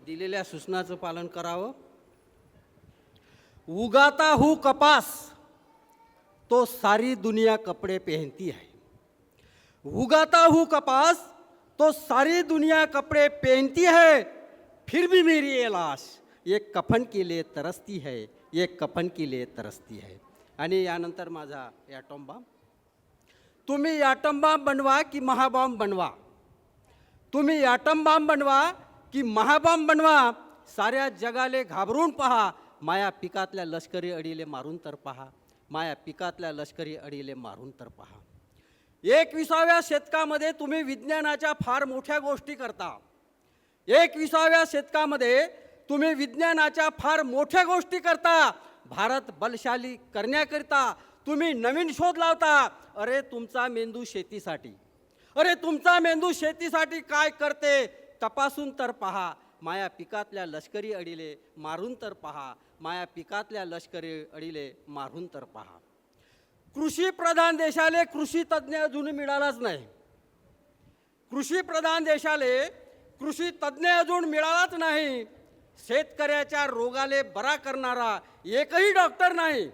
दिलेल्या सूचनाचं पालन करावं. उगाता हूँ कपास तो सारी दुनिया कपड़े पहनती है. उगाता हूँ कपास तो सारी दुनिया कपड़े पहनती है, फिर भी मेरी ये लाश ये कफन के लिए तरसती है, ये कफन के लिए तरसती है. आणि यानंतर माझा ॲटॉम बॉम्ब. तुम्ही ॲटम बॉम्ब बनवा की महाबॉम्ब बनवा, तुम्ही ॲटम बॉम्ब बनवा की महाबॉम्ब बनवा, साऱ्या जगाले घाबरून पहा, माया पिकातल्या लष्करी अडीले मारून तर पहा, माया पिकातल्या लष्करी अडीले मारून तर पहा. 21व्या शतकामध्ये तुम्ही विज्ञानाच्या फार मोठ्या गोष्टी करता. 21व्या शतकामध्ये तुम्ही विज्ञानाच्या फार मोठ्या गोष्टी करता. भारत बलशाली करण्याकरिता तुम्ही नवीन शोध लावता. अरे तुमचा मेंदू शेतीसाठी, अरे तुमचा मेंदू शेतीसाठी काय करते तपासून तर पहा, माया पिकातल्या लष्करी अडीले मारून तर पहा, माया पिकातल्या लष्करी अडीले मारून तर पहा. कृषी प्रधान देशाले कृषी तज्ज्ञ अजून मिळालाच नाही. कृषी प्रधान देशाले कृषी तज्ज्ञ अजून मिळालाच नाही. शेतकऱ्याच्या रोगाले बरा करणारा एकही डॉक्टर नाही.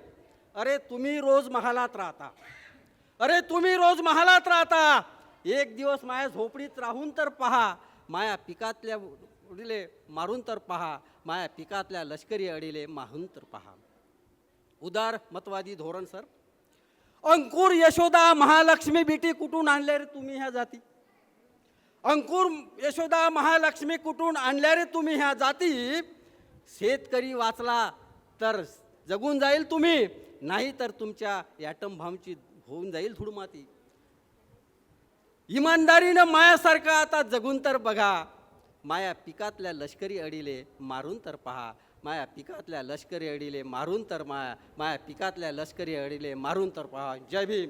अरे तुम्ही रोज महालात राहता, अरे तुम्ही रोज महालात राहता. एक दिवस माया झोपडीत राहून तर पहा, माया पिकातल्या अडीले मारून तर पहा, माया पिकातल्या लष्करी अडीले मारून तर पहा. उदार मतवादी धोरण सर. अंकुर यशोदा महालक्ष्मी बेटी कुठून आणल्या रे तुम्ही ह्या जाती? अंकुर यशोदा महालक्ष्मी कुठून आणल्या रे तुम्ही ह्या जाती? शेतकरी वाचला तर जगून जाईल तुम्ही, नाही तर तुमच्या ॲटम बॉम्बची होऊन जाईल धूळ माती. इमानदारीनं मायासारखं आता जगून तर बघा, माया पिकातल्या लष्करी अडीले मारून तर पहा, माया पिकातल्या लष्करी अडीले मारून तर माया पिकातल्या लष्करी अडीले मारून तर पहा. जय भीम.